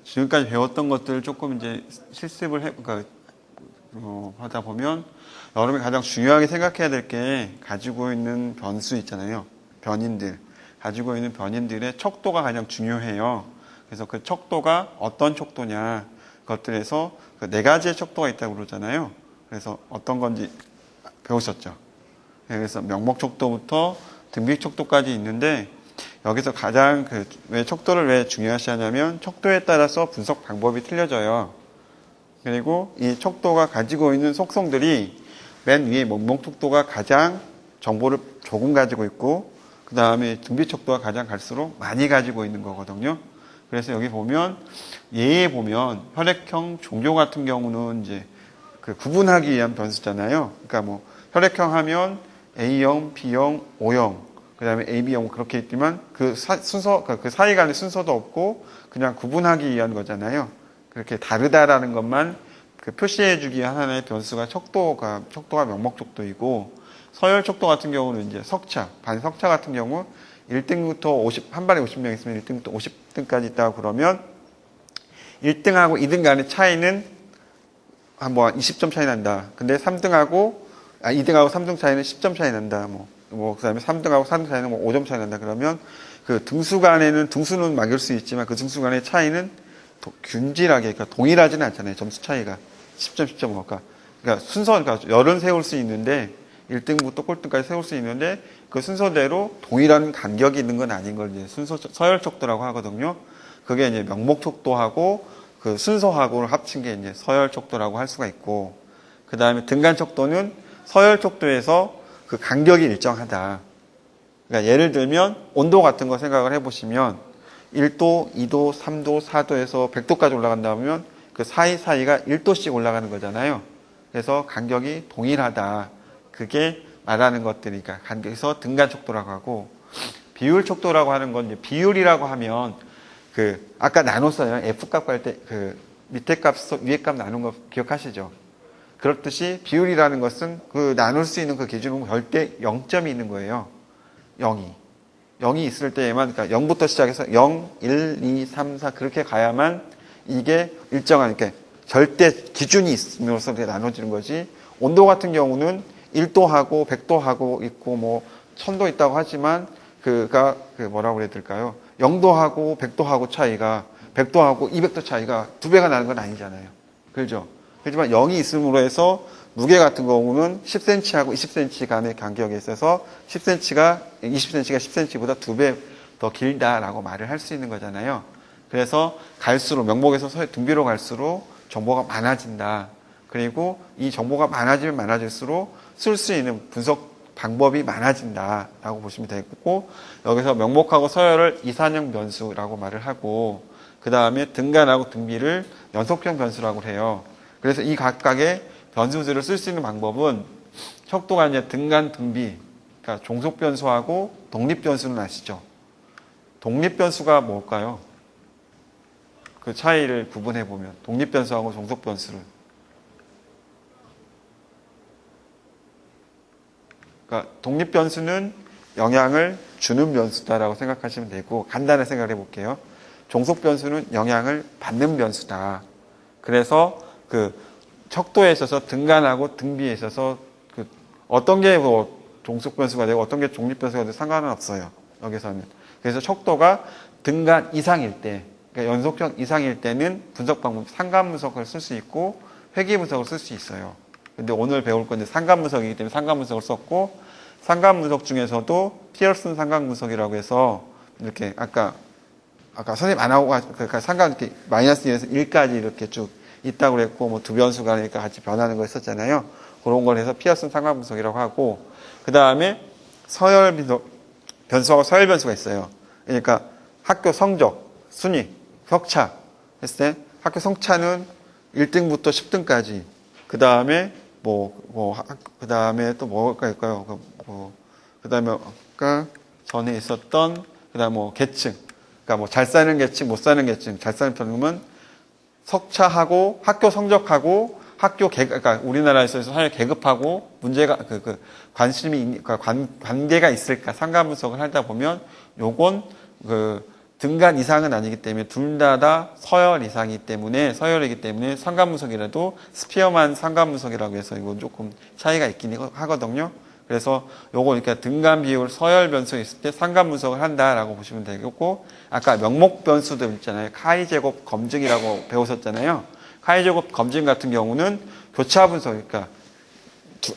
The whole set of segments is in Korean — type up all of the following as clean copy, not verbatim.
지금까지 배웠던 것들을 조금 이제 실습을 그러니까 하다 보면 여러분이 가장 중요하게 생각해야 될 게 가지고 있는 변수 있잖아요. 변인들. 가지고 있는 변인들의 척도가 가장 중요해요. 그래서 그 척도가 어떤 척도냐. 그것들에서 그 네 가지의 척도가 있다고 그러잖아요. 그래서 어떤 건지 배우셨죠. 그래서 명목 척도부터 등비 척도까지 있는데 여기서 가장 왜 척도를 왜 중요시 하냐면 척도에 따라서 분석 방법이 틀려져요. 그리고 이 척도가 가지고 있는 속성들이 맨 위에 명목 척도가 가장 정보를 조금 가지고 있고 그 다음에 등비 척도가 가장 갈수록 많이 가지고 있는 거거든요. 그래서 여기 보면 예에 보면 혈액형 종교 같은 경우는 이제 그 구분하기 위한 변수잖아요. 그러니까 뭐 혈액형 하면 A형, B형, O형, 그 다음에 AB형 그렇게 있지만 그 순서, 그 사이 간의 순서도 없고 그냥 구분하기 위한 거잖아요. 그렇게 다르다라는 것만 그 표시해주기 위한 하나의 변수가 척도가 명목 척도이고 서열 척도 같은 경우는 이제 석차, 반석차 같은 경우 1등부터 한 반에 50명 있으면 1등부터 50등까지 있다고 그러면 1등하고 2등 간의 차이는 한 20점 차이 난다. 근데 2등하고 3등 차이는 10점 차이 난다. 그 다음에 3등하고 4등 차이는 5점 차이 난다. 그러면 그 등수 간에는, 등수는 막을 수 있지만 그 등수 간의 차이는 균질하게, 그러니까 동일하지는 않잖아요. 점수 차이가. 10점, 10점, 그러니까 그러니까 열은 세울 수 있는데 1등부터 꼴등까지 세울 수 있는데 그 순서대로 동일한 간격이 있는 건 아닌 걸 이제 서열 척도라고 하거든요. 그게 이제 명목 척도하고 그 순서하고를 합친 게 이제 서열 척도라고 할 수가 있고, 그 다음에 등간 척도는 서열 척도에서 그 간격이 일정하다. 그러니까 예를 들면 온도 같은 거 생각을 해보시면 1도, 2도, 3도, 4도에서 100도까지 올라간다면 그 사이사이가 1도씩 올라가는 거잖아요. 그래서 간격이 동일하다. 그게 말하는 것들이니까 간격에서 등간 척도라고 하고, 비율 척도라고 하는 건 이제 비율이라고 하면 그 아까 나눴어요. F값 할 때 그 밑에 값, 위에 값 나눈 거 기억하시죠? 그렇듯이 비율이라는 것은 그 나눌 수 있는 그 기준은 절대 0점이 있는 거예요. 0이 있을 때에만, 그러니까 0부터 시작해서 0, 1, 2, 3, 4 그렇게 가야만 이게 일정한, 그러니까 절대 기준이 있으면서 나눠지는 거지. 온도 같은 경우는 1도하고 100도하고 있고 1000도 있다고 하지만 그가 뭐라고 그래야 될까요? 0도하고 100도하고 차이가 100도하고 200도 차이가 2배가 나는 건 아니잖아요. 그렇죠? 하지만 0이 있음으로 해서 무게 같은 경우는 10cm하고 20cm 간의 간격에 있어서 20cm가 10cm보다 2배 더 길다라고 말을 할 수 있는 거잖아요. 그래서 갈수록 명목에서 등비로 갈수록 정보가 많아진다. 그리고 이 정보가 많아지면 많아질수록 쓸 수 있는 분석 방법이 많아진다라고 보시면 되고, 여기서 명목하고 서열을 이산형 변수라고 말을 하고, 그 다음에 등간하고 등비를 연속형 변수라고 해요. 그래서 이 각각의 변수들을 쓸 수 있는 방법은 척도가 이제 등간, 등비, 그러니까 종속 변수하고 독립 변수는 아시죠? 독립 변수가 뭘까요? 그 차이를 구분해 보면 독립 변수하고 종속 변수를, 그러니까 독립 변수는 영향을 주는 변수다라고 생각하시면 되고, 간단하게 생각해 볼게요. 종속 변수는 영향을 받는 변수다. 그래서 그 척도에 있어서 등간하고 등비에 있어서 그 어떤 게 종속 변수가 되고 어떤 게 독립 변수가 되고 상관은 없어요. 여기서는. 그래서 척도가 등간 이상일 때, 그러니까 연속형 이상일 때는 분석 방법 상관 분석을 쓸 수 있고 회귀 분석을 쓸 수 있어요. 근데 오늘 배울 건데 상관 분석이기 때문에 상관 분석을 썼고, 상관 분석 중에서도 피어슨 상관 분석이라고 해서 이렇게 아까 선생님 안 하고 그러니까 상관 이렇게 마이너스 1에서 1까지 이렇게 쭉 있다고 그랬고 두 변수 가니까 같이 변하는 거 있었잖아요. 그런 걸 해서 피어슨 상관 분석이라고 하고, 그 다음에 서열 변수하고 서열 변수가 있어요. 그러니까 학교 성적, 순위, 격차 했을 때 학교 성차는 1등부터 10등까지, 그 다음에 그 다음에 또 뭐가 있을까요? 그 다음에 아까 전에 있었던, 그 다음 계층, 그러니까 잘 사는 계층, 못 사는 계층, 잘 사는 편은 석차하고 학교 성적하고 학교 그러니까 우리나라에서 사회 계급하고 문제가 관심이, 관계가 있을까 상관 분석을 하다 보면 요건 등간 이상은 아니기 때문에 둘 다 서열 이상이기 때문에 서열이기 때문에 상관분석이라도 스피어만 상관분석이라고 해서 이건 조금 차이가 있긴 하거든요. 그래서 요거 그러니까 등간 비율 서열 변수 있을 때 상관분석을 한다라고 보시면 되겠고 아까 명목 변수들 있잖아요. 카이 제곱 검증이라고 배우셨잖아요. 카이 제곱 검증 같은 경우는 교차 분석 그러니까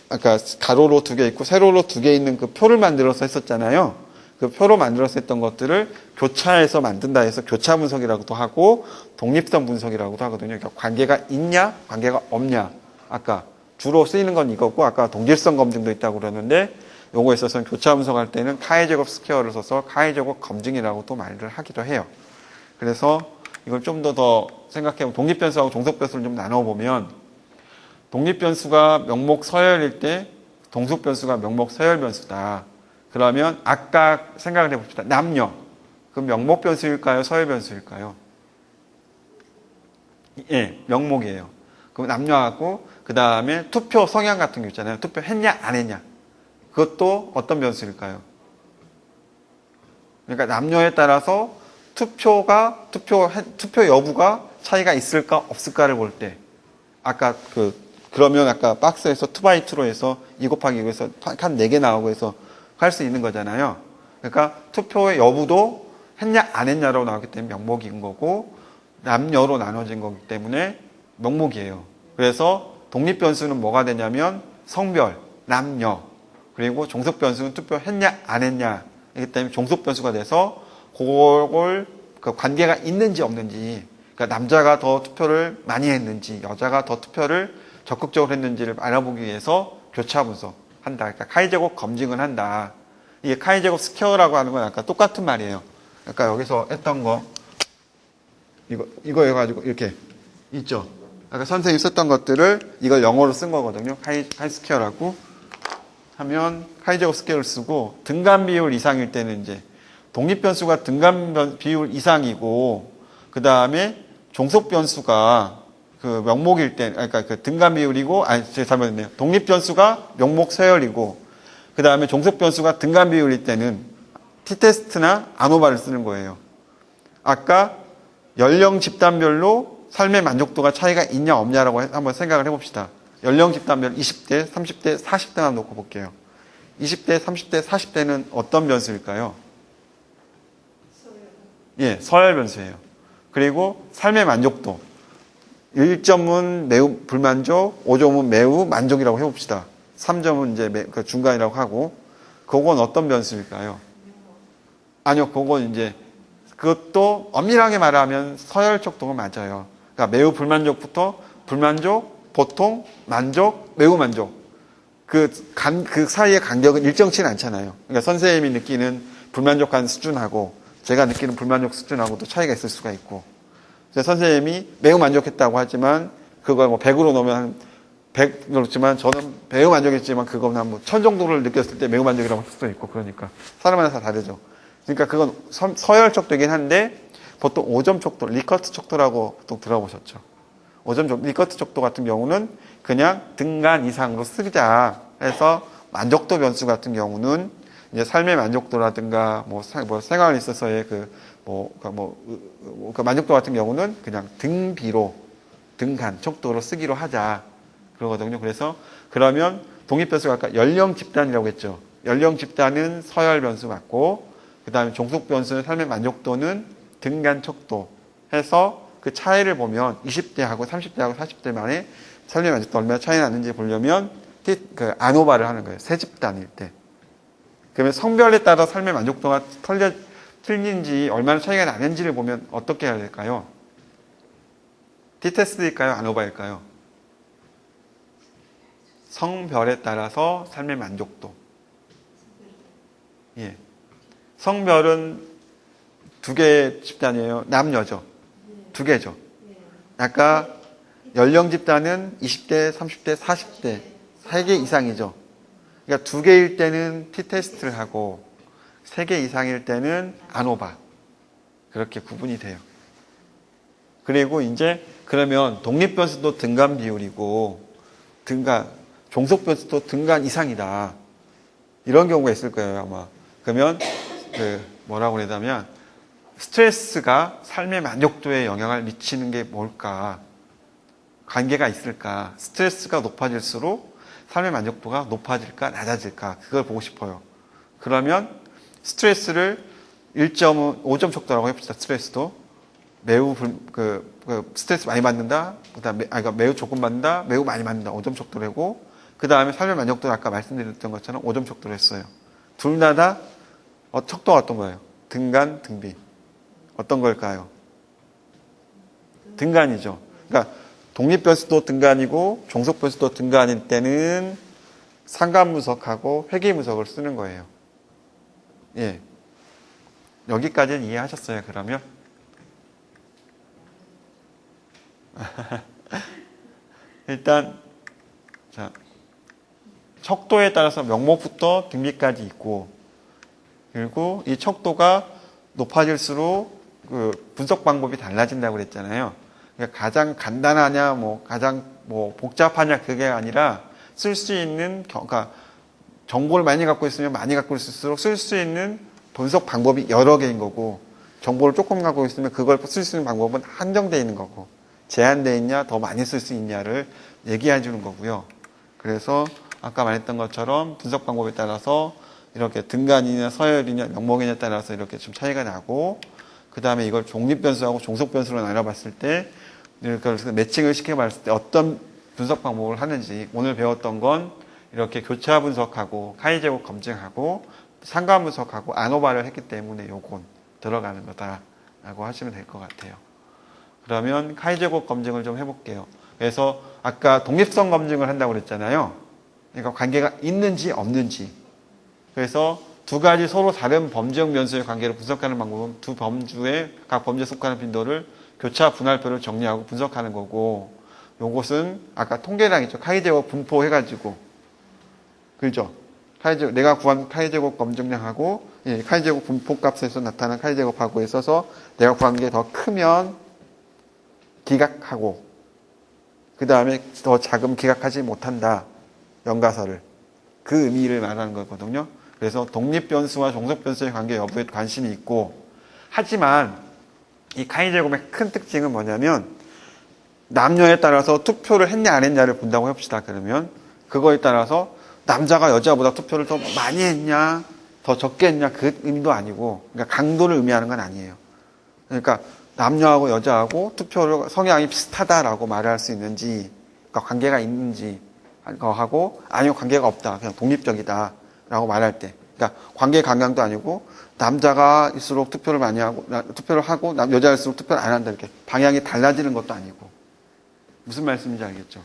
아까 가로로 2개 있고 세로로 2개 있는 그 표를 만들어서 했었잖아요. 그 표로 만들어서 했던 것들을 교차해서 만든다 해서 교차 분석이라고도 하고 독립성 분석이라고도 하거든요. 그러니까 관계가 있냐, 관계가 없냐. 아까 주로 쓰이는 건 이거고 아까 동질성 검증도 있다고 그러는데 요거에 있어서는 교차 분석할 때는 카이 제곱 스퀘어를 써서 카이 제곱 검증이라고 또 말을 하기도 해요. 그래서 이걸 좀 더 생각해보면 독립변수하고 종속변수를 좀 나눠보면 독립변수가 명목 서열일 때 동속변수가 명목 서열 변수다. 그러면 아까 생각을 해봅시다. 남녀. 그럼 명목 변수일까요? 서열 변수일까요? 예, 명목이에요. 그럼 남녀하고 그 다음에 투표 성향 같은 거 있잖아요. 투표 했냐 안 했냐. 그것도 어떤 변수일까요? 그러니까 남녀에 따라서 투표 여부가 차이가 있을까 없을까를 볼 때 아까 그러면 아까 박스에서 2x2로 해서 2 곱하기 2에서 칸 4개 나오고 해서 할 수 있는 거잖아요. 그러니까 투표의 여부도 했냐 안 했냐로 나왔기 때문에 명목인 거고 남녀로 나눠진 거기 때문에 명목이에요. 그래서 독립변수는 뭐가 되냐면 성별, 남녀 그리고 종속변수는 투표 했냐 안 했냐 이기 때문에 종속변수가 돼서 그걸 그 관계가 있는지 없는지 그러니까 남자가 더 투표를 많이 했는지 여자가 더 투표를 적극적으로 했는지를 알아보기 위해서 교차 분석 한다. 그러니까 카이 제곱 검증을 한다. 이게 카이 제곱 스퀘어라고 하는 건 아까 똑같은 말이에요. 아까 여기서 했던 거 이거 해가지고 이렇게 있죠. 아까 선생님이 썼던 것들을 이걸 영어로 쓴 거거든요. 카이 스퀘어라고 하면 카이 제곱 스퀘어를 쓰고 등간 비율 이상일 때는 이제 독립 변수가 등간 비율 이상이고 그 다음에 종속 변수가 그 명목일 때, 그러니까 그 등간 비율이고, 제가 잘못했네요. 독립 변수가 명목 서열이고, 그 다음에 종속 변수가 등간 비율일 때는 t-테스트나 아노바를 쓰는 거예요. 아까 연령 집단별로 삶의 만족도가 차이가 있냐 없냐라고 한번 생각을 해봅시다. 연령 집단별 20대, 30대, 40대만 놓고 볼게요. 20대, 30대, 40대는 어떤 변수일까요? 예, 서열 변수예요. 그리고 삶의 만족도. 1점은 매우 불만족, 5점은 매우 만족이라고 해봅시다. 3점은 이제 그 중간이라고 하고, 그건 어떤 변수일까요? 아니요, 그건 이제, 그것도 엄밀하게 말하면 서열 척도가 맞아요. 그러니까 매우 불만족부터 불만족, 보통, 만족, 매우 만족. 그 사이의 간격은 일정치는 않잖아요. 그러니까 선생님이 느끼는 불만족한 수준하고, 제가 느끼는 불만족 수준하고도 차이가 있을 수가 있고, 선생님이 매우 만족했다고 하지만 그걸 뭐 100으로 놓으면 한 100 그렇지만 저는 매우 만족했지만 그거는 한 뭐 1000 정도를 느꼈을 때 매우 만족이라고 할 수도 있고 그러니까 사람마다 다 다르죠. 그러니까 그건 서열 척도이긴 한데 보통 5점 척도, 리커트 척도라고 보통 들어보셨죠. 5점 척도, 리커트 척도 같은 경우는 그냥 등간 이상으로 쓰자 해서 만족도 변수 같은 경우는 이제 삶의 만족도라든가 뭐 생활에 있어서의 그 만족도 같은 경우는 그냥 등비로, 등간, 척도로 쓰기로 하자. 그러거든요. 그래서, 그러면 독립변수가 아까 연령 집단이라고 했죠. 연령 집단은 서열 변수 같고, 그 다음에 종속 변수는 삶의 만족도는 등간, 척도 해서 그 차이를 보면 20대하고 30대하고 40대만의 삶의 만족도 얼마나 차이 나는지 보려면 아노바를 하는 거예요. 세 집단일 때. 그러면 성별에 따라 삶의 만족도가 틀린지 얼마나 차이가 나는지를 보면 어떻게 해야 될까요? t-테스트일까요? 아노바일까요? 성별에 따라서 삶의 만족도. 예. 성별은 2개 집단이에요. 남녀죠. 2개죠. 아까 연령 집단은 20대, 30대, 40대 3개 이상이죠. 그러니까 2개일 때는 t-테스트를 하고 3개 이상일 때는 아노바. 그렇게 구분이 돼요. 그리고 이제 그러면 독립변수도 등간 비율이고 종속변수도 등간 이상이다. 이런 경우가 있을 거예요, 아마. 그러면 뭐라고 그러냐면 스트레스가 삶의 만족도에 영향을 미치는 게 뭘까? 관계가 있을까? 스트레스가 높아질수록 삶의 만족도가 높아질까? 낮아질까? 그걸 보고 싶어요. 그러면 스트레스를 1.5점 척도라고 해봅시다. 스트레스도. 매우 스트레스 많이 받는다. 그러니까 매우 조금 받는다. 매우 많이 받는다. 5점 척도로 하고, 그 다음에 삶의 만족도는 아까 말씀드렸던 것처럼 5점 척도로 했어요. 둘 다 척도가 어떤 거예요? 등간, 등비. 어떤 걸까요? 등간이죠. 그러니까 독립변수도 등간이고 종속변수도 등간일 때는 상관분석하고 회귀분석을 쓰는 거예요. 예. 여기까지는 이해하셨어요, 그러면? 일단, 자, 척도에 따라서 명목부터 등비까지 있고, 그리고 이 척도가 높아질수록 그 분석 방법이 달라진다고 그랬잖아요. 그러니까 가장 간단하냐, 가장 복잡하냐, 그게 아니라 쓸 수 있는, 그러니까 정보를 많이 갖고 있으면 많이 갖고 있을수록 쓸 수 있는 분석 방법이 여러 개인 거고, 정보를 조금 갖고 있으면 그걸 쓸 수 있는 방법은 한정되어 있는 거고, 제한되어 있냐, 더 많이 쓸 수 있냐를 얘기해 주는 거고요. 그래서 아까 말했던 것처럼 분석 방법에 따라서 이렇게 등간이냐, 서열이냐, 명목이냐에 따라서 이렇게 좀 차이가 나고, 그 다음에 이걸 독립변수하고 종속변수로 나눠봤을 때, 그래서 매칭을 시켜봤을 때 어떤 분석 방법을 하는지, 오늘 배웠던 건 이렇게 교차 분석하고, 카이 제곱 검증하고, 상관 분석하고, 아노바를 했기 때문에 요건 들어가는 거다라고 하시면 될 것 같아요. 그러면 카이 제곱 검증을 좀 해볼게요. 그래서 아까 독립성 검증을 한다고 그랬잖아요. 그러니까 관계가 있는지 없는지. 그래서 두 가지 서로 다른 범주형 변수의 관계를 분석하는 방법은 두 범주의 각 범주에 속하는 빈도를 교차 분할표를 정리하고 분석하는 거고, 요것은 아까 통계량 있죠. 카이-제곱 분포 해가지고, 그죠? 내가 구한 카이-제곱 검증량하고 카이-제곱 분포 값에서 나타난 카이-제곱하고 있어서 내가 구한 게 더 크면 기각하고, 그 다음에 더 작으면 기각하지 못한다. 연가설을. 그 의미를 말하는 거거든요. 그래서 독립변수와 종속변수의 관계 여부에 관심이 있고, 하지만 이 카이-제곱의 큰 특징은 뭐냐면 남녀에 따라서 투표를 했냐 안 했냐를 본다고 해봅시다. 그러면 그거에 따라서 남자가 여자보다 투표를 더 많이 했냐 더 적게 했냐 그 의미도 아니고, 그러니까 강도를 의미하는 건 아니에요. 그러니까 남녀하고 여자하고 투표를 성향이 비슷하다라고 말을 할 수 있는지, 그러니까 관계가 있는지 하고, 아니면 관계가 없다, 그냥 독립적이다 라고 말할 때, 그러니까 관계 강강도 아니고 남자가 일수록 투표를 많이 하고 여자일수록 투표를 안 한다, 이렇게 방향이 달라지는 것도 아니고. 무슨 말씀인지 알겠죠?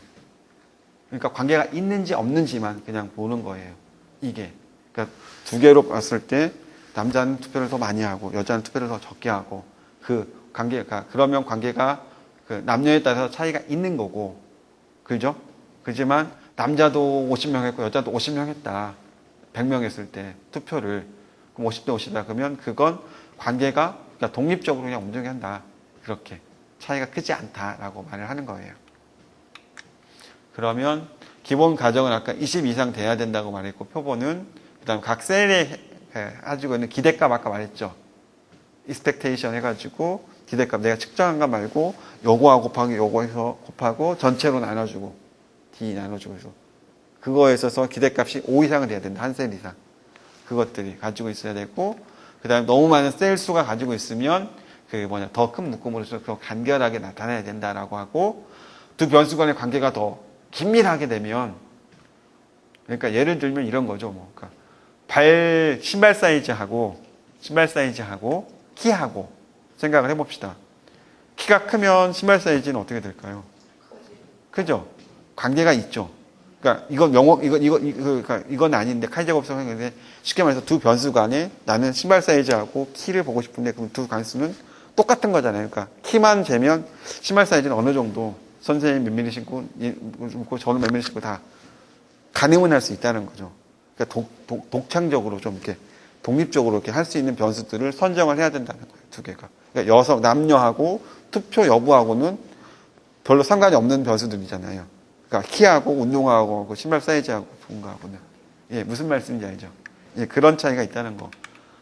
그러니까 관계가 있는지 없는지만 그냥 보는 거예요. 이게 그러니까 두 개로 봤을 때 남자는 투표를 더 많이 하고 여자는 투표를 더 적게 하고, 그 관계가, 그러면 관계가 그 남녀에 따라서 차이가 있는 거고, 그죠? 그렇지만 남자도 50명 했고 여자도 50명 했다. 100명 했을 때 투표를. 그럼 50대 50이다. 그러면 그건 관계가 그러니까 독립적으로 그냥 움직인다. 그렇게 차이가 크지 않다라고 말을 하는 거예요. 그러면 기본 가정은 아까 20 이상 돼야 된다고 말했고, 표본은 그다음 각 셀에 가지고 있는 기대값 아까 말했죠. expectation 해가지고 기대값 내가 측정한 거 말고 요거하고 곱하기 요거해서 곱하고 전체로 나눠주고 D 나눠주고 해서 그거에 있어서 기대값이 5 이상은 돼야 된다. 한 셀 이상. 그것들이 가지고 있어야 되고, 그 다음에 너무 많은 셀 수가 가지고 있으면 더 큰 묶음으로서 더 간결하게 나타나야 된다라고 하고, 두 변수 간의 관계가 더 긴밀하게 되면, 그러니까 예를 들면 이런 거죠. 그러니까 신발 사이즈하고 키하고 생각을 해봅시다. 키가 크면 신발 사이즈는 어떻게 될까요? 그죠? 관계가 있죠. 그러니까 이건 아닌데 카이-제곱성 했는데, 쉽게 말해서 두 변수 간에 나는 신발 사이즈하고 키를 보고 싶은데, 그럼 두 관수는 똑같은 거잖아요. 그러니까 키만 재면 신발 사이즈는 어느 정도 선생님이 몇 미리 신고 저는 몇 미리 신고 다 가늠은 할 수 있다는 거죠. 그러니까 독창적으로 좀 이렇게 독립적으로 이렇게 할 수 있는 변수들을 선정을 해야 된다는 거예요. 두 개가. 그러니까 남녀하고 투표 여부하고는 별로 상관이 없는 변수들이잖아요. 그러니까 키하고 운동화하고 신발 사이즈하고 좋은 거하고는. 예, 무슨 말씀인지 알죠? 예, 그런 차이가 있다는 거.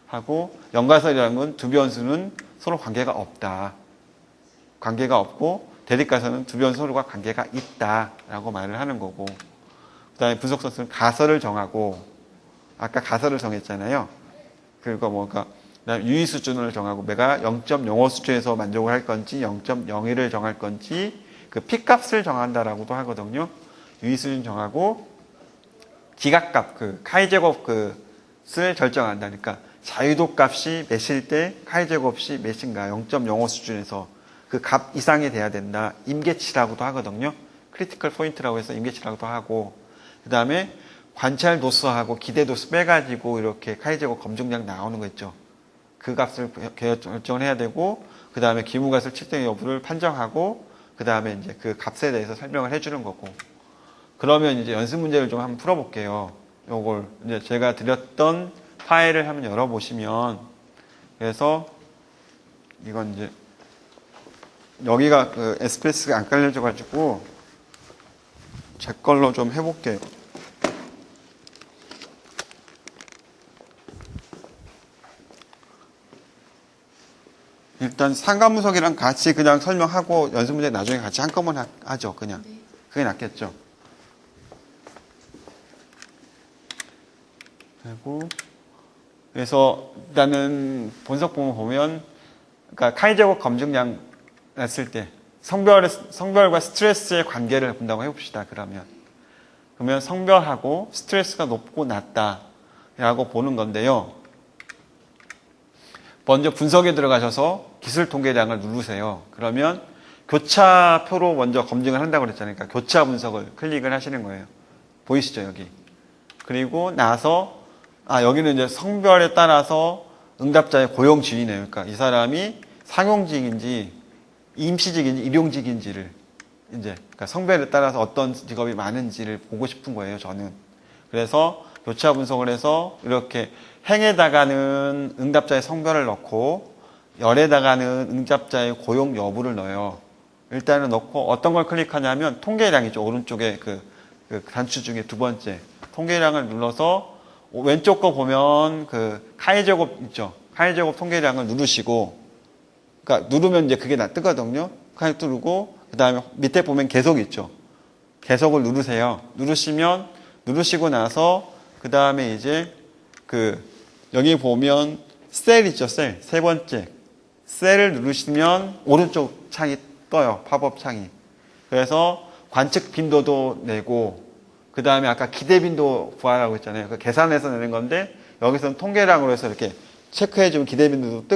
하고, 연가설이라는 건 두 변수는 서로 관계가 없다. 관계가 없고 대립가설은 두 변 서로가 관계가 있다라고 말을 하는 거고, 그 다음에 분석선수는 가설을 정하고, 아까 가설을 정했잖아요. 그리고 그러니까 그다음에 유의 수준을 정하고 내가 0.05 수준에서 만족을 할 건지 0.01을 정할 건지 그 P값을 정한다라고도 하거든요. 유의 수준 정하고 기각값, 그 카이-제곱 그을 결정한다. 그러니까 자유도 값이 몇일 때 카이-제곱이 몇인가 0.05 수준에서 그 값 이상이 돼야 된다. 임계치라고도 하거든요. 크리티컬 포인트라고 해서 임계치라고도 하고, 그 다음에 관찰 도수하고 기대 도수 빼가지고 이렇게 카이-제곱 검증량 나오는 거 있죠. 그 값을 결정을 해야 되고, 그 다음에 기무값을 측정 여부를 판정하고, 그 다음에 이제 그 값에 대해서 설명을 해주는 거고. 그러면 이제 연습 문제를 좀 한번 풀어볼게요. 요걸 이제 제가 드렸던 파일을 한번 열어보시면, 그래서 이건 이제 여기가 그 SPS가 안 깔려져가지고 제 걸로 좀 해볼게요. 일단 상관분석이랑 같이 그냥 설명하고 연습 문제 나중에 같이 한꺼번에 하죠. 그냥 네. 그게 낫겠죠. 그리고 그래서 일단은 분석본을 보면, 그러니까 카이-제곱 검증량 했을 때 성별과 스트레스의 관계를 본다고 해봅시다. 그러면 성별하고 스트레스가 높고 낮다라고 보는 건데요. 먼저 분석에 들어가셔서 기술 통계량을 누르세요. 그러면 교차표로 먼저 검증을 한다고 그랬잖아요. 그러니까 교차 분석을 클릭을 하시는 거예요. 보이시죠, 여기? 그리고 나서 여기는 이제 성별에 따라서 응답자의 고용 지위네요. 그러니까 이 사람이 상용직인지 임시직인지 일용직인지를 이제 그러니까 성별에 따라서 어떤 직업이 많은지를 보고 싶은 거예요, 저는. 그래서 교차 분석을 해서 이렇게 행에다가는 응답자의 성별을 넣고 열에다가는 응답자의 고용 여부를 넣어요. 일단은 넣고 어떤 걸 클릭하냐면 통계량이죠. 오른쪽에 그 단추 중에 두 번째 통계량을 눌러서 왼쪽 거 보면 그 카이-제곱 있죠. 카이-제곱 통계량을 누르시고, 그러니까 누르면 이제 그게 뜨거든요. 카이 누르고 그 다음에 밑에 보면 계속 있죠. 계속을 누르세요. 누르시고 나서 그 다음에 이제 여기 보면 셀 있죠. 셀. 세 번째 셀을 누르시면 오른쪽 창이 떠요. 팝업 창이. 그래서 관측 빈도도 내고, 그 다음에 아까 기대 빈도 구하라고 했잖아요. 그 계산해서 내는 건데 여기서는 통계량으로 해서 이렇게 체크해주면 기대 빈도도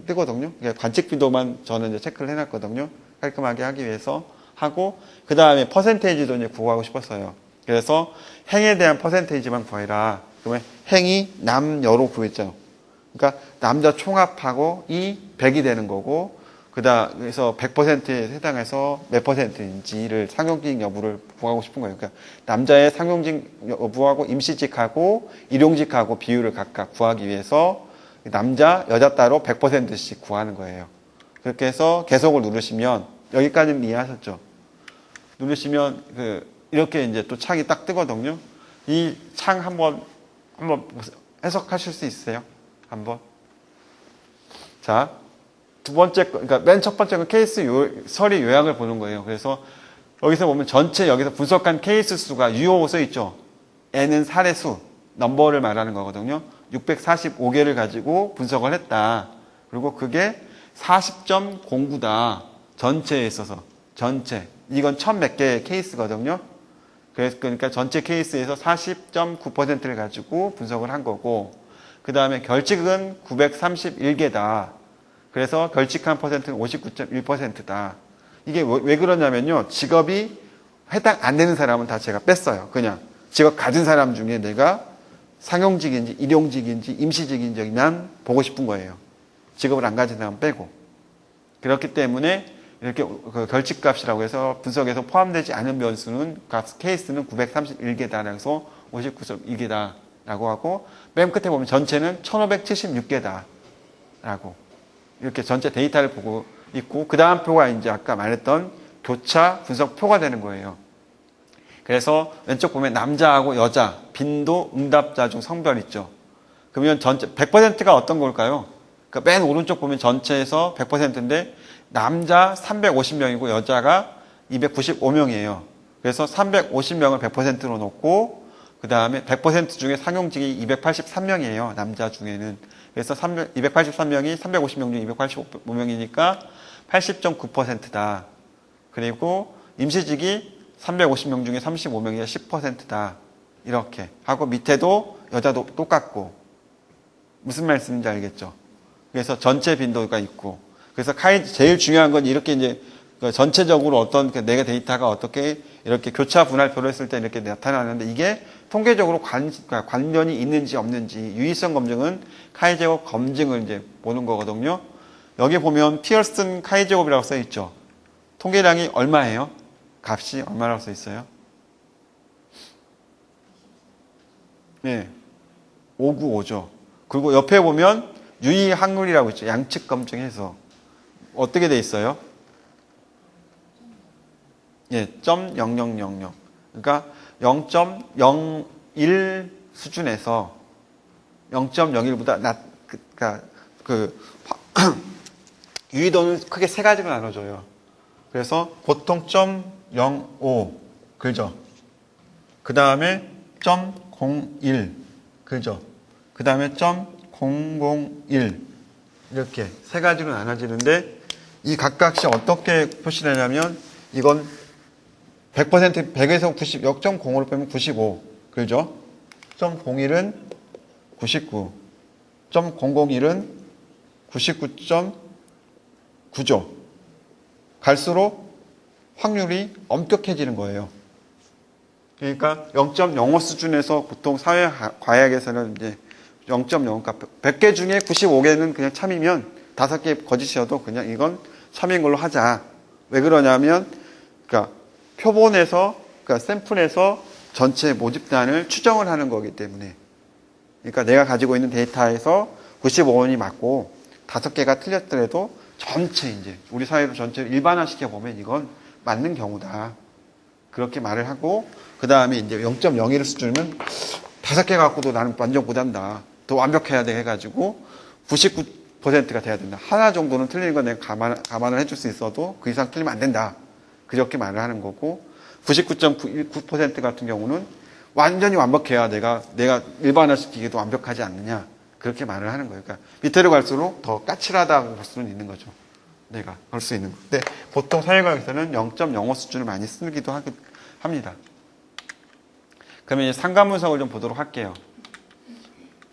뜨거든요. 그러니까 관측 빈도만 저는 이제 체크를 해놨거든요. 깔끔하게 하기 위해서 하고, 그 다음에 퍼센테이지도 이제 구하고 싶었어요. 그래서 행에 대한 퍼센테이지만 구해라. 그러면 행이 남여로 구했죠. 그러니까 남자 총합하고 이 100이 되는 거고, 그래서 100%에 해당해서 몇 %인지를 상용직 여부를 구하고 싶은 거예요. 그러니까 남자의 상용직 여부하고 임시직하고 일용직하고 비율을 각각 구하기 위해서 남자, 여자 따로 100%씩 구하는 거예요. 그렇게 해서 계속을 누르시면, 여기까지는 이해하셨죠? 누르시면 이렇게 이제 또 창이 딱 뜨거든요. 이 창 한번 해석하실 수 있어요? 한번. 자, 두 번째, 그러니까 맨 첫 번째 건 케이스 서리 요약을 보는 거예요. 그래서 여기서 보면 전체 여기서 분석한 케이스 수가 유효 써 있죠. n은 사례 수, 넘버를 말하는 거거든요. 645개를 가지고 분석을 했다. 그리고 그게 40.09다. 전체에 있어서. 전체. 이건 1000몇 개의 케이스거든요. 그러니까 전체 케이스에서 40.9%를 가지고 분석을 한 거고, 그 다음에 결직은 931개다. 그래서 결직한 퍼센트는 59.1%다. 이게 왜 그러냐면요. 직업이 해당 안 되는 사람은 다 제가 뺐어요. 그냥 직업 가진 사람 중에 내가 상용직인지 일용직인지 임시직인지만 보고 싶은 거예요. 직업을 안 가진 사람 빼고. 그렇기 때문에 이렇게 결직값이라고 해서 분석에서 포함되지 않은 변수는 케이스는 931개다. 그래서 59.2개다 라고 하고, 맨 끝에 보면 전체는 1576개다 라고 이렇게 전체 데이터를 보고 있고, 그 다음 표가 이제 아까 말했던 교차 분석 표가 되는 거예요. 그래서 왼쪽 보면 남자하고 여자, 빈도, 응답자 중 성별 있죠. 그러면 전체 100%가 어떤 걸까요? 그러니까 맨 오른쪽 보면 전체에서 100%인데 남자 350명이고 여자가 295명이에요. 그래서 350명을 100%로 놓고 그 다음에 100% 중에 상용직이 283명이에요. 남자 중에는. 그래서 283명이 350명 중 285명이니까 80.9%다. 그리고 임시직이 350명 중에 35명이 10%다. 이렇게 하고 밑에도 여자도 똑같고 무슨 말씀인지 알겠죠? 그래서 전체 빈도가 있고 그래서 제일 중요한 건 이렇게 이제 전체적으로 어떤 내가 데이터가 어떻게 이렇게 교차 분할표를 했을 때 이렇게 나타나는데 이게 통계적으로 관련이 있는지 없는지 유의성 검증은 카이 제곱 검증을 이제 보는 거거든요. 여기 보면 피어슨 카이 제곱이라고 써 있죠. 통계량이 얼마예요? 값이 얼마라고 써 있어요? 네. 595죠. 그리고 옆에 보면 유의 확률이라고 있죠. 양측 검증해서. 어떻게 돼 있어요? 예, 0.0000. 그러니까 0.01 수준에서 0.01보다 그러니까 유의도는 크게 세 가지로 나눠져요. 그래서 보통 0.05 그죠? 그 다음에 0.01 그죠? 그 다음에 0.001 이렇게 세 가지로 나눠지는데 이 각각이 어떻게 표시되냐면 이건 100% 100에서 90 0.05로 빼면 95 그죠? 0.01은 99 0.001은 99.9죠. 갈수록 확률이 엄격해지는 거예요. 그러니까 0.05 수준에서 보통 사회과학에서는 이제 0.0, 그러니까 100개 중에 95개는 그냥 참이면 5개 거짓이어도 그냥 이건 참인 걸로 하자. 왜 그러냐면, 그러니까 표본에서, 그러니까 샘플에서 전체 모집단을 추정을 하는 거기 때문에. 그러니까 내가 가지고 있는 데이터에서 95원이 맞고 5개가 틀렸더라도 전체 이제 우리 사회로 전체를 일반화시켜 보면 이건 맞는 경우다. 그렇게 말을 하고 그 다음에 이제 0.01 수준이면 5개 갖고도 나는 완전 못한다. 더 완벽해야 돼 해가지고 99%가 돼야 된다. 하나 정도는 틀리는 건 내가 감안을 해줄 수 있어도 그 이상 틀리면 안 된다. 그렇게 말을 하는 거고 99.9% 같은 경우는 완전히 완벽해야 내가 일반화시키기도 완벽하지 않느냐. 그렇게 말을 하는 거예요. 그러니까 밑으로 갈수록 더 까칠하다고 볼 수는 있는 거죠. 내가 볼 수 있는 거. 근데 보통 사회과학에서는 0.05 수준을 많이 쓰기도 합니다. 그러면 이제 상관분석을 좀 보도록 할게요.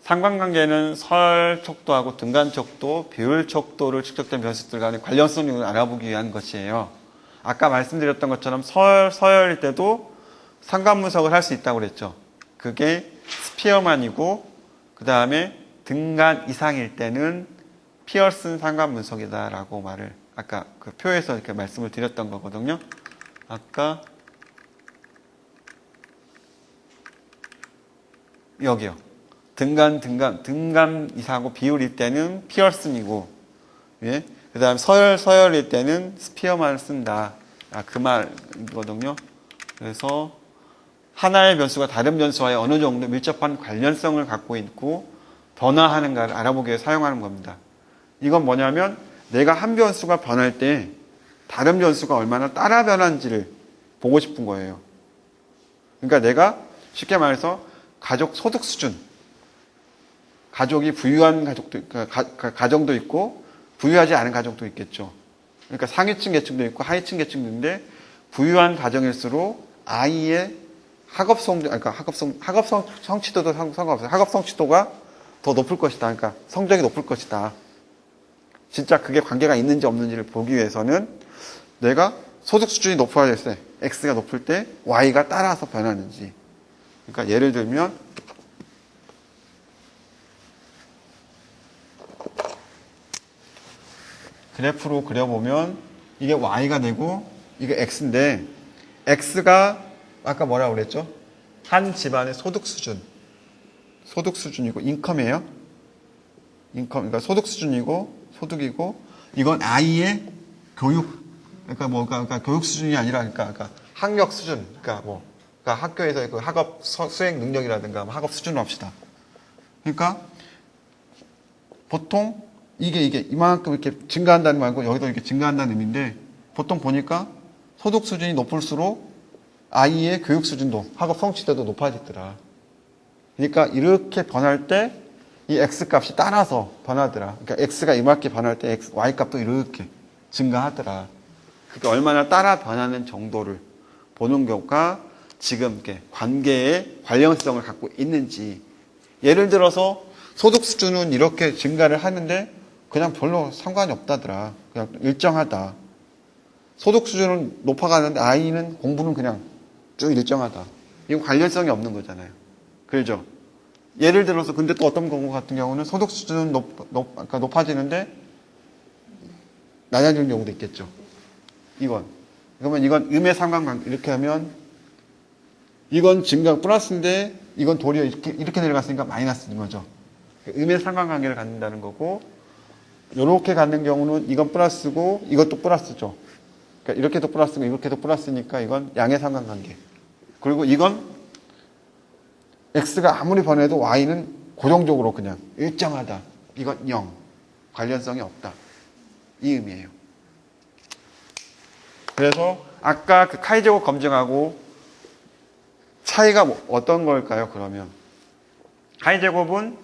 상관관계는 설 척도하고 등간 척도, 비율 척도를 측정된 변수들 간의 관련성을 알아보기 위한 것이에요. 아까 말씀드렸던 것처럼 서열일 때도 상관분석을 할 수 있다고 그랬죠. 그게 스피어만이고 그 다음에 등간 이상일 때는 피어슨 상관분석이다라고 말을 아까 그 표에서 이렇게 말씀을 드렸던 거거든요. 아까 여기요. 등간 이상하고 비율일 때는 피어슨이고, 예? 그 다음에 서열일 때는 스피어만을 쓴다. 그 말이거든요. 그래서 하나의 변수가 다른 변수와의 어느 정도 밀접한 관련성을 갖고 있고 변화하는가를 알아보기 위해 사용하는 겁니다. 이건 뭐냐면 내가 한 변수가 변할 때 다른 변수가 얼마나 따라 변한지를 보고 싶은 거예요. 그러니까 내가 쉽게 말해서 가족 소득 수준, 가족이 부유한 가정도 있고 부유하지 않은 가정도 있겠죠. 그러니까 상위층 계층도 있고 하위층 계층도 있는데 부유한 가정일수록 아이의 학업 성취도도 상관없어요. 학업 성취도가 더 높을 것이다. 그러니까 성적이 높을 것이다. 진짜 그게 관계가 있는지 없는지를 보기 위해서는 내가 소득 수준이 높아졌을 때, X가 높을 때 Y가 따라서 변하는지. 그러니까 예를 들면 그래프로 그려보면 이게 Y가 되고 이게 X인데 X가 아까 뭐라고 그랬죠? 한 집안의 소득 수준이고 인컴이에요. 그러니까 소득 수준이고 소득이고 이건 아이의 교육 그러니까 교육 수준이 아니라 그러니까 학력 수준 그러니까 학교에서 그 학업 수행 능력이라든가 학업 수준을 합시다. 그러니까 보통 이게 이만큼 이렇게 증가한다는 말고 여기도 이렇게 증가한다는 의미인데 보통 보니까 소득 수준이 높을수록 아이의 교육 수준도 학업 성취도도 높아지더라. 그러니까 이렇게 변할 때 이 x 값이 따라서 변하더라. 그러니까 x가 이만큼 변할 때 y 값도 이렇게 증가하더라. 그게 얼마나 따라 변하는 정도를 보는 경우가 지금 이렇게 관계의 관련성을 갖고 있는지. 예를 들어서 소득 수준은 이렇게 증가를 하는데 그냥 별로 상관이 없다더라. 그냥 일정하다. 소득 수준은 높아가는데 아이는 공부는 그냥 쭉 일정하다. 이건 관련성이 없는 거잖아요. 그렇죠? 예를 들어서 근데 또 어떤 경우 같은 경우는 소득 수준은 그러니까 높아지는데 낮아지는 경우도 있겠죠. 그러면 이건 음의 상관관계 이렇게 하면 이건 증가 플러스인데 이건 도리어 이렇게 내려갔으니까 마이너스인 거죠. 음의 상관관계를 갖는다는 거고 이렇게 갖는 경우는 이건 플러스고 이것도 플러스죠. 그러니까 이렇게도 플러스고 이렇게도 플러스니까 이건 양의 상관관계. 그리고 이건 x가 아무리 변해도 y는 고정적으로 그냥 일정하다. 이건 0. 관련성이 없다. 이 의미예요. 그래서 아까 그 카이제곱 검증하고 차이가 어떤 걸까요? 그러면 카이제곱은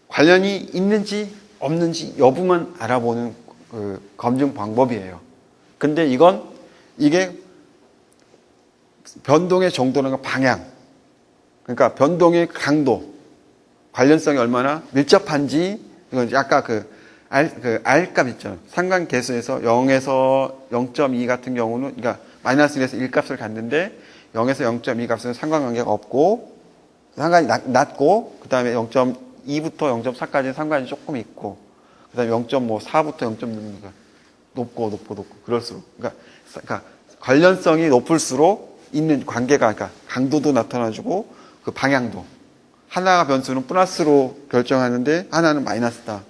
관련이 있는지 없는지 여부만 알아보는 그 검증 방법이에요. 근데 이게 변동의 정도는 방향, 그러니까 변동의 강도, 관련성이 얼마나 밀접한지, 이건 아까 R 값 있죠. 상관계수에서 0에서 0.2 같은 경우는, 그러니까 마이너스 1에서 1 값을 갖는데 0에서 0.2 값은 상관관계가 없고, 상관이 낮고, 그 다음에 0.2부터 0.4까지는 상관이 조금 있고, 그 다음에 0.4부터 0.6가 높고, 그럴수록. 그러니까 관련성이 높을수록 있는 관계가, 그러니까 강도도 나타나주고, 그 방향도. 하나가 변수는 플러스로 결정하는데 하나는 마이너스다.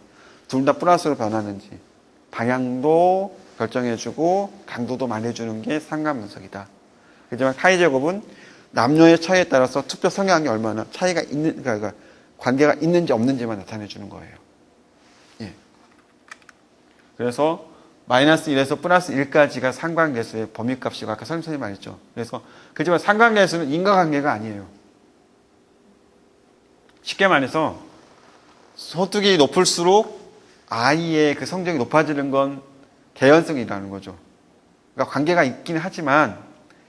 둘 다 플러스로 변하는지. 방향도 결정해주고 강도도 말해주는 게 상관분석이다. 하지만 카이제곱은 남녀의 차이에 따라서 투표 성향이 얼마나 차이가 그러니까 관계가 있는지 없는지만 나타내주는 거예요. 예. 그래서 마이너스 1에서 플러스 1까지가 상관계수의 범위값이고 아까 선생님이 말했죠. 그래서 그렇지만 상관계수는 인과관계가 아니에요. 쉽게 말해서 소득이 높을수록 아이의 그 성적이 높아지는 건 개연성이라는 거죠. 그러니까 관계가 있긴 하지만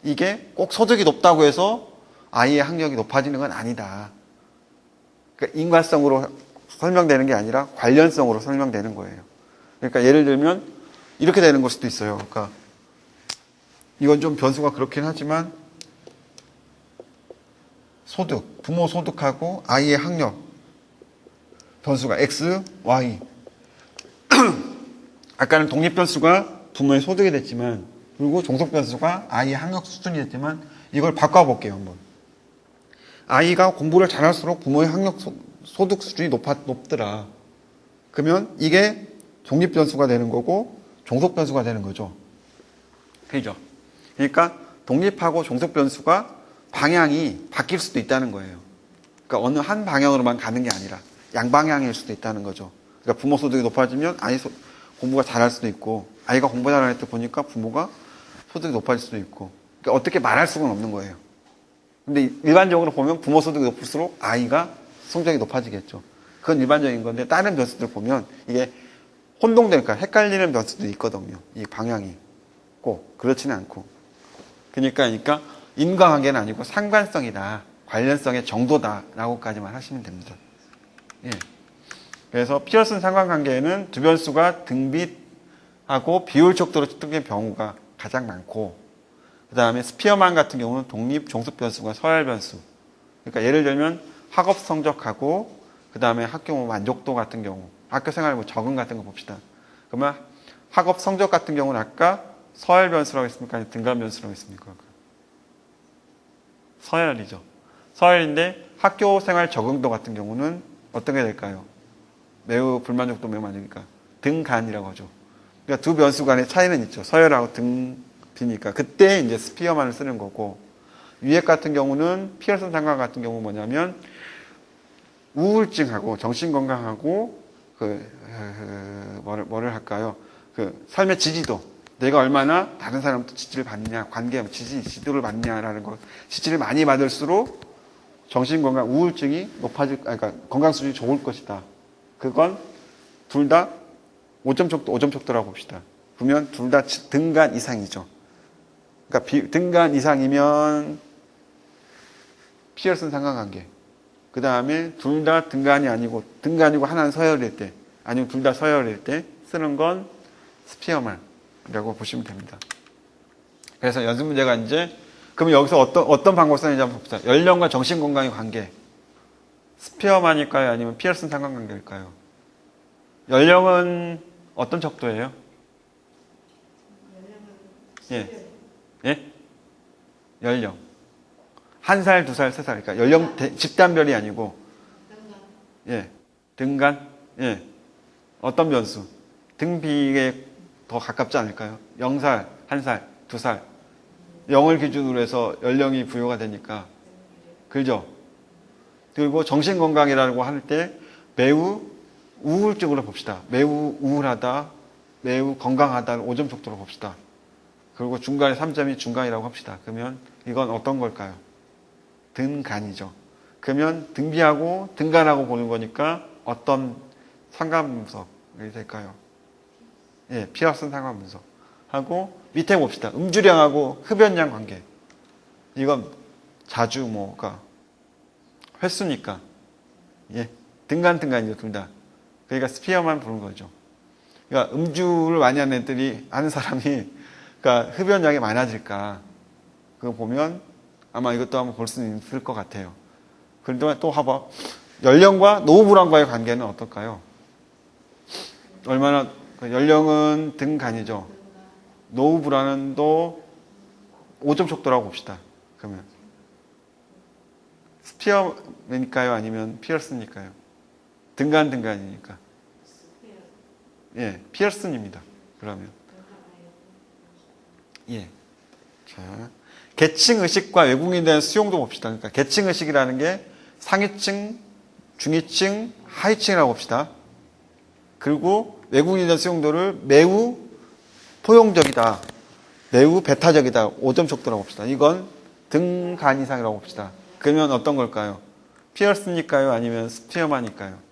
이게 꼭 소득이 높다고 해서 아이의 학력이 높아지는 건 아니다. 그러니까 인과성으로 설명되는 게 아니라 관련성으로 설명되는 거예요. 그러니까 예를 들면 이렇게 되는 걸 수도 있어요. 그러니까 이건 좀 변수가 그렇긴 하지만 소득, 부모 소득하고 아이의 학력 변수가 X, Y. 아까는 독립 변수가 부모의 소득이 됐지만 그리고 종속 변수가 아이의 학력 수준이 됐지만 이걸 바꿔볼게요. 한번. 아이가 공부를 잘할수록 부모의 학력 소득 수준이 높더라. 그러면 이게 독립 변수가 되는 거고 종속 변수가 되는 거죠. 그죠? 그러니까 독립하고 종속 변수가 방향이 바뀔 수도 있다는 거예요. 그러니까 어느 한 방향으로만 가는 게 아니라 양방향일 수도 있다는 거죠. 그러니까 부모 소득이 높아지면 아이 공부가 잘할 수도 있고 아이가 공부 잘할 때 보니까 부모가 소득이 높아질 수도 있고 그러니까 어떻게 말할 수는 없는 거예요. 근데 일반적으로 보면 부모 소득이 높을수록 아이가 성적이 높아지겠죠. 그건 일반적인 건데 다른 변수들 보면 이게 혼동되니까 헷갈리는 변수도 있거든요. 이 방향이 꼭 그렇지는 않고 그러니까 인과관계는 아니고 상관성이다. 관련성의 정도다라고까지만 하시면 됩니다. 예. 그래서 피어슨 상관관계에는 두 변수가 등비하고 비율 척도로 측정된 경우가 가장 많고 그 다음에 스피어만 같은 경우는 독립 종속 변수가 서열 변수. 그러니까 예를 들면 학업 성적하고 그 다음에 학교 만족도 같은 경우 학교 생활 적응 같은 거 봅시다. 그러면 학업 성적 같은 경우는 아까 서열 변수라고 했습니까? 아니면 등간 변수라고 했습니까? 서열이죠. 서열인데 학교 생활 적응도 같은 경우는 어떤 게 될까요? 매우 불만족도 매우 많으니까 등간이라고 하죠. 그러니까 두 변수 간의 차이는 있죠. 서열하고 등비니까 그때 이제 스피어만을 쓰는 거고 위액 같은 경우는 피어슨 상관 같은 경우 뭐냐면 우울증하고 정신건강하고 뭐를 할까요? 그 삶의 지지도. 내가 얼마나 다른 사람부터 지지를 받느냐, 지지를 받느냐라는 거. 지지를 많이 받을수록 정신건강, 우울증이 그러니까 건강 수준이 좋을 것이다. 그건 둘 다 5점 척도라고 봅시다. 보면 둘 다 등간 이상이죠. 그러니까 등간 이상이면 피어슨 상관관계. 그 다음에 둘 다 등간이고 하나는 서열일 때, 아니면 둘 다 서열일 때 쓰는 건 스피어만이라고 보시면 됩니다. 그래서 연습 문제가 이제, 그럼 여기서 어떤 방법 쓰는지 한번 봅시다. 연령과 정신건강의 관계. 스피어만일까요? 아니면 피어슨 상관관계일까요? 연령은 어떤 척도예요? 예. 예? 연령. 1살, 2살, 3살. 그러니까 연령, 집단별이 아니고. 예. 등간? 예. 어떤 변수? 등비에 더 가깝지 않을까요? 0살, 1살, 2살. 0을 기준으로 해서 연령이 부여가 되니까. 그죠? 그리고 정신건강이라고 할 때 매우 우울증으로 봅시다. 매우 우울하다, 매우 건강하다를 5점 척도로 봅시다. 그리고 중간에 3점이 중간이라고 합시다. 그러면 이건 어떤 걸까요? 등간이죠. 그러면 등비하고 등간하고 보는 거니까 어떤 상관분석이 될까요? 예, 피어슨 상관분석. 하고 밑에 봅시다. 음주량하고 흡연량 관계. 이건 자주 그러니까 횟수니까. 예, 등간이죠, 둘 다. 그러니까 스피어만 보는 거죠. 그러니까 음주를 많이 하는 하는 사람이, 그러니까 흡연량이 많아질까. 그거 보면 아마 이것도 한번 볼 수 있을 것 같아요. 그런데 또 봐봐. 연령과 노후 불안과의 관계는 어떨까요? 연령은 등간이죠. 노후 불안은 또 5점 척도라고 봅시다. 그러면. 스피어니까요? 아니면 피어슨일까요? 등간이니까. 예, 피어슨입니다. 그러면. 예. 자, 계층 의식과 외국인에 대한 수용도 봅시다. 그러니까 계층 의식이라는 게 상위층, 중위층, 하위층이라고 봅시다. 그리고 외국인에 대한 수용도를 매우 포용적이다. 매우 배타적이다. 5점 척도라고 봅시다. 이건 등간 이상이라고 봅시다. 그러면 어떤 걸까요? 피어슨일까요? 아니면 스피어만일까요?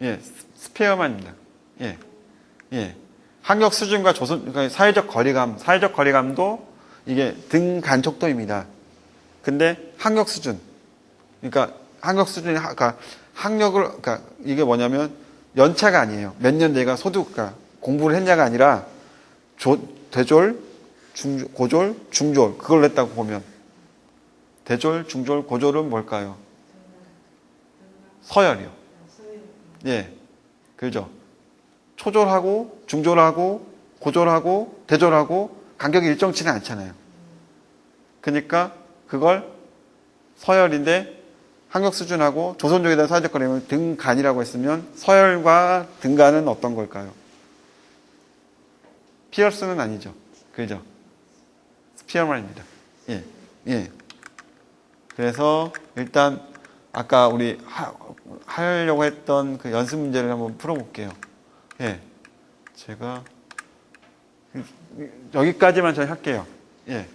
예, 스피어만입니다. 예, 예. 학력 수준과 그러니까 사회적 거리감도 이게 등간 척도입니다. 근데 학력 수준, 그러니까 그러니까 이게 뭐냐면 연차가 아니에요. 몇 년 내가 그러니까 공부를 했냐가 아니라 대졸, 고졸, 중졸 그걸 했다고 보면 대졸, 중졸, 고졸은 뭘까요? 서열이요. 예, 그죠. 초졸하고 중졸하고 고졸하고 대졸하고 간격이 일정치는 않잖아요. 그러니까 그걸 서열인데 학력 수준하고 조선족에 대한 사회적 거리감을 등간이라고 했으면 서열과 등간은 어떤 걸까요? 피어스는 아니죠. 그죠? 스피어만입니다. 예, 예. 그래서 일단 아까 우리 하려고 했던 그 연습 문제를 한번 풀어볼게요. 예, 제가 여기까지만 저희 할게요. 예.